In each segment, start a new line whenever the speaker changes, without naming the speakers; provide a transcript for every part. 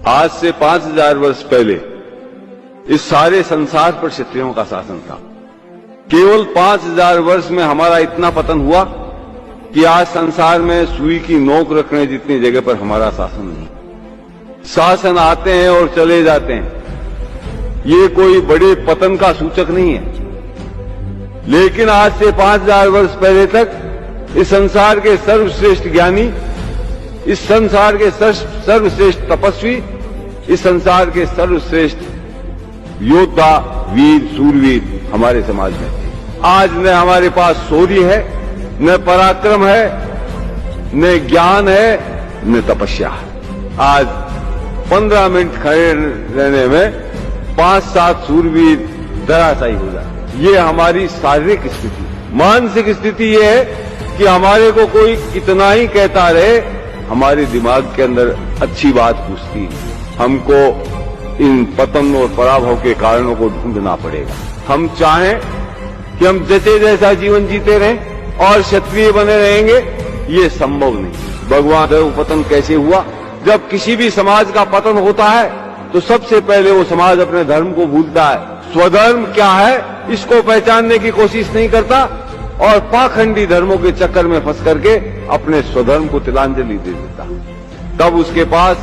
आज से 5000 वर्ष पहले इस सारे संसार पर क्षत्रियों का शासन था। केवल 5000 वर्ष में हमारा इतना पतन हुआ कि आज संसार में सुई की नोक रखने जितनी जगह पर हमारा शासन नहीं। शासन आते हैं और चले जाते हैं, ये कोई बड़े पतन का सूचक नहीं है। लेकिन आज से 5000 वर्ष पहले तक इस संसार के सर्वश्रेष्ठ ज्ञानी, इस संसार के सर्वश्रेष्ठ तपस्वी, इस संसार के सर्वश्रेष्ठ योद्धा, वीर, सूरवीर हमारे समाज में थे। आज न हमारे पास शौर्य है, न पराक्रम है, न ज्ञान है, न तपस्या है। आज 15 मिनट खड़े रहने में 5-7 सूरवीर धराशायी हो जाते। ये हमारी शारीरिक स्थिति। मानसिक स्थिति ये है कि हमारे को कोई कितना ही कहता रहे, हमारे दिमाग के अंदर अच्छी बात घुसती है। हमको इन पतन और पराभव के कारणों को ढूंढना पड़ेगा। हम चाहें कि हम जैसे जैसा जीवन जीते रहें और क्षत्रिय बने रहेंगे, ये संभव नहीं। भगवान धर्म पतन कैसे हुआ? जब किसी भी समाज का पतन होता है तो सबसे पहले वो समाज अपने धर्म को भूलता है। स्वधर्म क्या है इसको पहचानने की कोशिश नहीं करता और पाखंडी धर्मों के चक्कर में फंस करके अपने स्वधर्म को तिलांजलि दे देता। तब उसके पास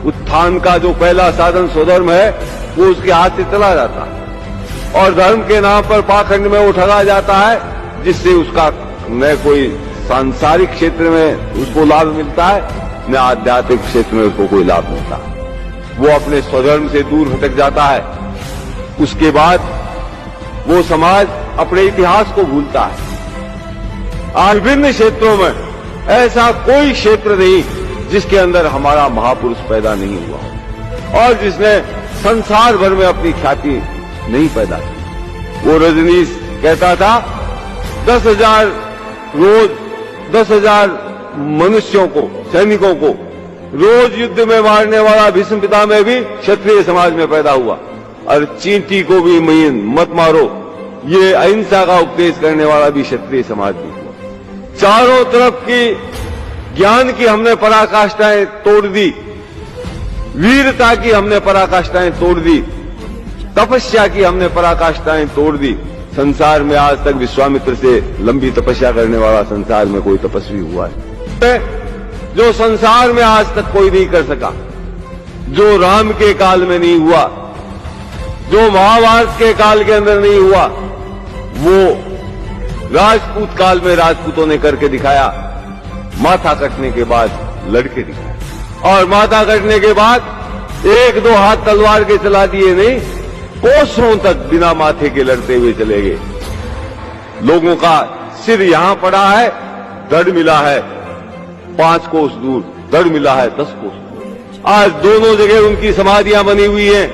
उत्थान का जो पहला साधन स्वधर्म है वो उसके हाथ से चला जाता है और धर्म के नाम पर पाखंड में वो ठगा जाता है, जिससे उसका न कोई सांसारिक क्षेत्र में उसको लाभ मिलता है, न आध्यात्मिक क्षेत्र में उसको कोई लाभ मिलता है। वो अपने स्वधर्म से दूर भटक जाता है। उसके बाद वो समाज अपने इतिहास को भूलता है। आज विभिन्न क्षेत्रों में ऐसा कोई क्षेत्र नहीं जिसके अंदर हमारा महापुरुष पैदा नहीं हुआ और जिसने संसार भर में अपनी ख्याति नहीं पैदा की। वो रजनीश कहता था 10,000 रोज 10,000 मनुष्यों को, सैनिकों को रोज युद्ध में मारने वाला भीष्म पितामह भी क्षत्रिय समाज में पैदा हुआ और चींटी को भी मत मारो, ये अहिंसा का उपदेश करने वाला भी क्षत्रिय समाज में हुआ। चारों तरफ की ज्ञान की हमने पराकाष्ठाएं तोड़ दी, वीरता की हमने पराकाष्ठाएं तोड़ दी, तपस्या की हमने पराकाष्ठाएं तोड़ दी। संसार में आज तक विश्वामित्र से लंबी तपस्या करने वाला संसार में कोई तपस्वी हुआ है जो संसार में आज तक कोई नहीं कर सका, जो राम के काल में नहीं हुआ, जो महाभारत के काल के अंदर नहीं हुआ, वो राजपूत काल में राजपूतों ने करके दिखाया। माथा कटने के बाद लड़के दिखाए और माथा कटने के बाद 1-2 हाथ तलवार के चला दिए नहीं, कोसों तक बिना माथे के लड़ते हुए चले गए। लोगों का सिर यहां पड़ा है, धड़ मिला है 5 कोस दूर, धड़ मिला है 10 कोस दूर। आज दोनों जगह उनकी समाधियां बनी हुई हैं,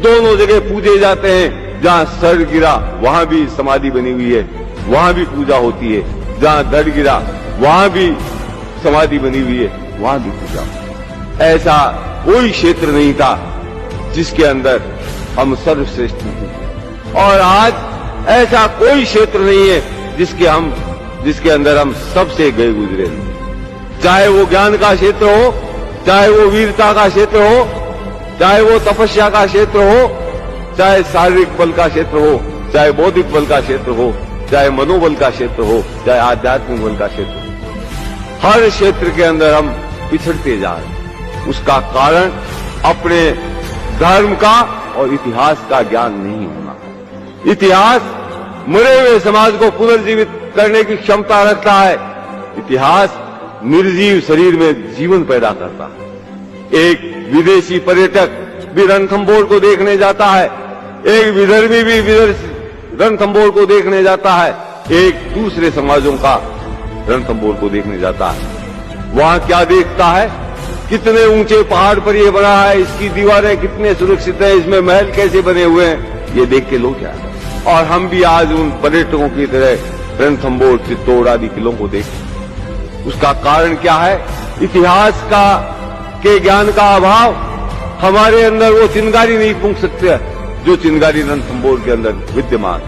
दोनों जगह पूजे जाते हैं। जहां सर गिरा वहां भी समाधि बनी हुई है, वहां भी पूजा होती है। जहां धड़ गिरा वहां भी समाधि बनी हुई है, वहां भी पूजा। ऐसा कोई क्षेत्र नहीं था जिसके अंदर हम सर्वश्रेष्ठ नहीं, और आज ऐसा कोई क्षेत्र नहीं है जिसके अंदर हम सबसे गए गुजरे नहीं। चाहे वो ज्ञान का क्षेत्र हो, चाहे वो वीरता का क्षेत्र हो, चाहे वो तपस्या का क्षेत्र हो, चाहे शारीरिक बल का क्षेत्र हो, चाहे बौद्धिक बल का क्षेत्र हो, चाहे मनोबल का क्षेत्र हो, चाहे आध्यात्मिक बल का क्षेत्र हो, हर क्षेत्र के अंदर हम पिछड़ते जा रहे हैं। उसका कारण अपने धर्म का और इतिहास का ज्ञान नहीं होना। इतिहास मरे हुए समाज को पुनर्जीवित करने की क्षमता रखता है। इतिहास निर्जीव शरीर में जीवन पैदा करता है। एक विदेशी पर्यटक भी रणथंभौर को देखने जाता है, एक विदर्भी भी रणथंभौर को देखने जाता है, एक दूसरे समाजों का रणथंभौर को देखने जाता है। वहां क्या देखता है? कितने ऊंचे पहाड़ पर ये बना है, इसकी दीवारें कितने सुरक्षित है, इसमें महल कैसे बने हुए हैं, ये देख के लोग क्या है। और हम भी आज उन पर्यटकों की तरह रणथंभौर, चित्तौड़ आदि किलों को देखते। उसका कारण क्या है? इतिहास के ज्ञान का अभाव। हमारे अंदर वो चिंगारी नहीं फूंक सकते जो चिंगारी रणथंभौर के अंदर विद्यमान।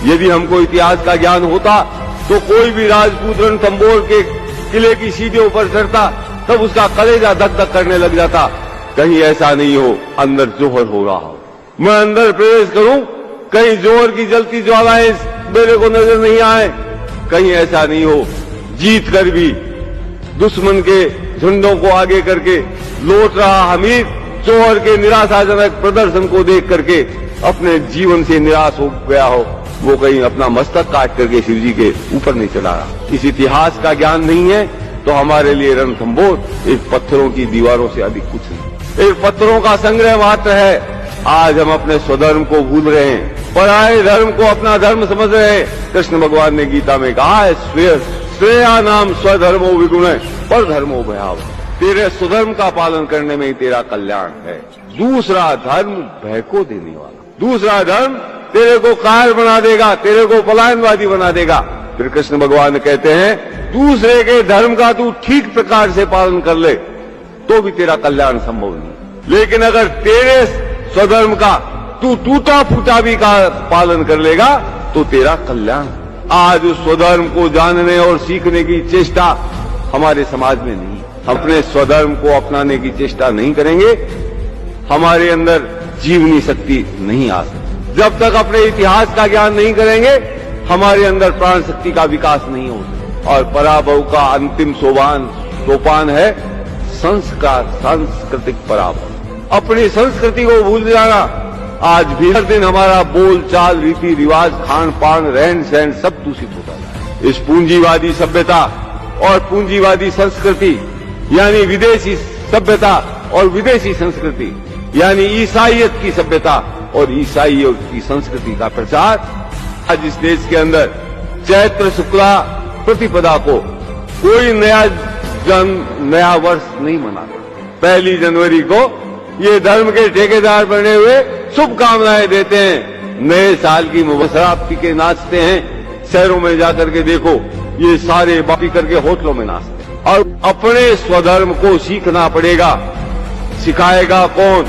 यदि हमको इतिहास का ज्ञान होता तो कोई भी राजपूत रणथंभौर के किले की सीढ़ियों पर चढ़ता तब उसका कलेजा धक धक करने लग जाता, कहीं ऐसा नहीं हो अंदर जोहर हो रहा हो, मैं अंदर प्रवेश करूं, कहीं जोहर की जलती ज्वालाएं मेरे को नजर नहीं आए, कहीं ऐसा नहीं हो जीत कर भी दुश्मन के झंडों को आगे करके लौट रहा हमीद जोहर के निराशाजनक प्रदर्शन को देख करके अपने जीवन से निराश हो गया हो, वो कहीं अपना मस्तक काट करके शिव जी के ऊपर नहीं चला रहा। इस इतिहास का ज्ञान नहीं है तो हमारे लिए रणथंभौर एक पत्थरों की दीवारों से अधिक कुछ नहीं, एक पत्थरों का संग्रह मात्र है। आज हम अपने स्वधर्म को भूल रहे हैं, पराये धर्म को अपना धर्म समझ रहे हैं। कृष्ण भगवान ने गीता में कहा है, श्रेया नाम स्वधर्मो विगुण पर धर्मो भयाव, तेरे स्वधर्म का पालन करने में ही तेरा कल्याण है। दूसरा धर्म भय को देने वाला, दूसरा धर्म तेरे को कायर बना देगा, तेरे को पलायनवादी बना देगा। फिर कृष्ण भगवान कहते हैं, दूसरे के धर्म का तू ठीक प्रकार से पालन कर ले तो भी तेरा कल्याण संभव नहीं, लेकिन अगर तेरे स्वधर्म का तू टूटा फूटा भी का पालन कर लेगा तो तेरा कल्याण। आज उस स्वधर्म को जानने और सीखने की चेष्टा हमारे समाज में नहीं, अपने स्वधर्म को अपनाने की चेष्टा नहीं करेंगे, हमारे अंदर जीवनी शक्ति नहीं आ सकती। जब तक अपने इतिहास का ज्ञान नहीं करेंगे, हमारे अंदर प्राण शक्ति का विकास नहीं हो सकता। और पराभव का अंतिम सोपान है संस्कार, सांस्कृतिक पराभव, अपनी संस्कृति को भूल जाना। आज भी हर दिन हमारा बोल चाल, रीति रिवाज, खान पान, रहन सहन सब दूषित होता है। इस पूंजीवादी सभ्यता और पूंजीवादी संस्कृति यानी विदेशी सभ्यता और विदेशी संस्कृति यानी ईसाइयत की सभ्यता और ईसाइयों की संस्कृति का प्रचार आज इस देश के अंदर चैत्र शुक्ला प्रतिपदा को कोई नया वर्ष नहीं मनाता। 1 जनवरी को ये धर्म के ठेकेदार बने हुए शुभकामनाएं देते हैं, नए साल की शराब पी के नाचते हैं। शहरों में जाकर के देखो, ये सारे पी करके होटलों में नाचते हैं। और अपने स्वधर्म को सीखना पड़ेगा। सिखाएगा कौन?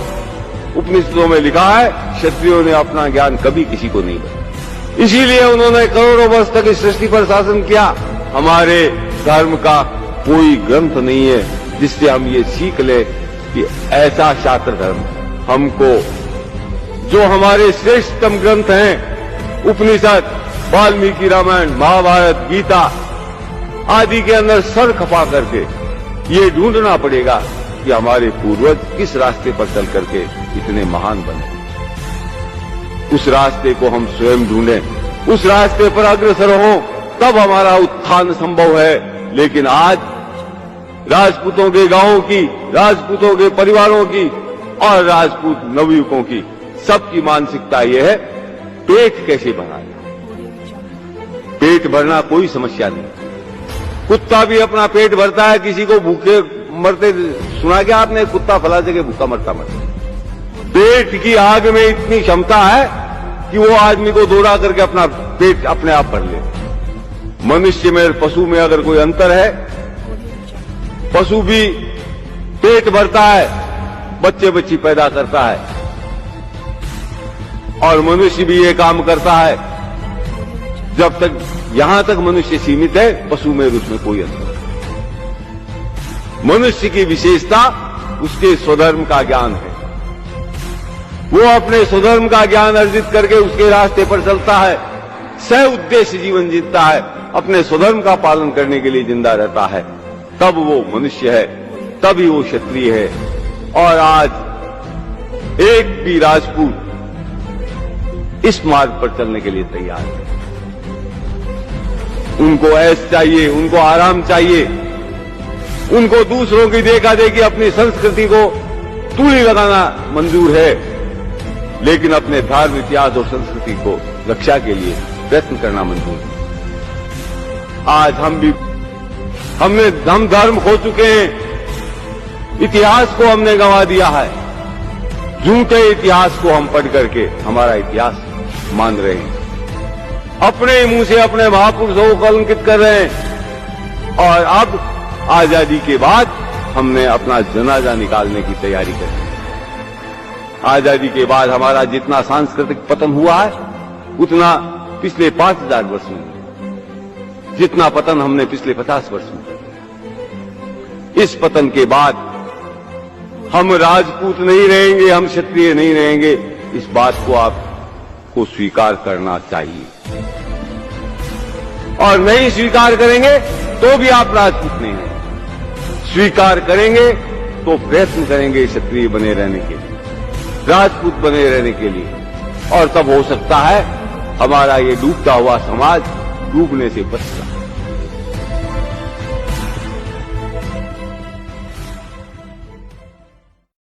उपनिषदों में लिखा है, क्षत्रियों ने अपना ज्ञान कभी किसी को नहीं दिया, इसीलिए उन्होंने करोड़ों वर्ष तक इस सृष्टि पर शासन किया। हमारे धर्म का कोई ग्रंथ नहीं है जिससे हम ये सीख ले कि ऐसा शास्त्र धर्म हमको, जो हमारे श्रेष्ठतम ग्रंथ हैं उपनिषद, वाल्मीकि रामायण, महाभारत, गीता आदि के अंदर सर खपा करके ये ढूंढना पड़ेगा कि हमारे पूर्वज किस रास्ते पर चल करके इतने महान बने। उस रास्ते को हम स्वयं ढूंढें, उस रास्ते पर अग्रसर हों, तब हमारा उत्थान संभव है। लेकिन आज राजपूतों के गांवों की, राजपूतों के परिवारों की और राजपूत नवयुवकों की सबकी मानसिकता यह है, पेट कैसे भराए। पेट भरना कोई समस्या नहीं, कुत्ता भी अपना पेट भरता है। किसी को भूखे मरते सुना क्या आपने? कुत्ता फला जगह भूखा मरता। पेट की आग में इतनी क्षमता है कि वो आदमी को दौड़ा करके अपना पेट अपने आप भर ले। मनुष्य में और पशु में अगर कोई अंतर है, पशु भी पेट भरता है, बच्चे बच्ची पैदा करता है, और मनुष्य भी ये काम करता है। जब तक यहां तक मनुष्य सीमित है, पशु में और उसमें कोई अंतर नहीं। मनुष्य की विशेषता उसके स्वधर्म का ज्ञान है। वो अपने स्वधर्म का ज्ञान अर्जित करके उसके रास्ते पर चलता है, सह उद्देश्य जीवन जीता है, अपने स्वधर्म का पालन करने के लिए जिंदा रहता है, तब वो मनुष्य है, तभी वो क्षत्रिय है। और आज एक भी राजपूत इस मार्ग पर चलने के लिए तैयार है। उनको ऐश चाहिए, उनको आराम चाहिए, उनको दूसरों की देखा देखी अपनी संस्कृति को तूली लगाना मंजूर है, लेकिन अपने धर्म, इतिहास और संस्कृति को रक्षा के लिए प्रयत्न करना मंजूर है। आज हम धर्म खो चुके हैं, इतिहास को हमने गंवा दिया है। झूठे इतिहास को हम पढ़ करके हमारा इतिहास मान रहे हैं, अपने मुंह से अपने महापुरुषों को कलंकित कर रहे हैं। और अब आजादी के बाद हमने अपना जनाजा निकालने की तैयारी कर ली। आजादी के बाद हमारा जितना सांस्कृतिक पतन हुआ है, उतना पिछले 5000 वर्ष में, जितना पतन हमने पिछले 50 वर्ष में। इस पतन के बाद हम राजपूत नहीं रहेंगे, हम क्षत्रिय नहीं रहेंगे, इस बात को आपको स्वीकार करना चाहिए। और नहीं स्वीकार करेंगे तो भी आप राजपूत नहीं हैं। स्वीकार करेंगे तो प्रयत्न करेंगे क्षत्रिय बने रहने के लिए, राजपूत बने रहने के लिए, और तब हो सकता है हमारा ये डूबता हुआ समाज डूबने से बच सकता है।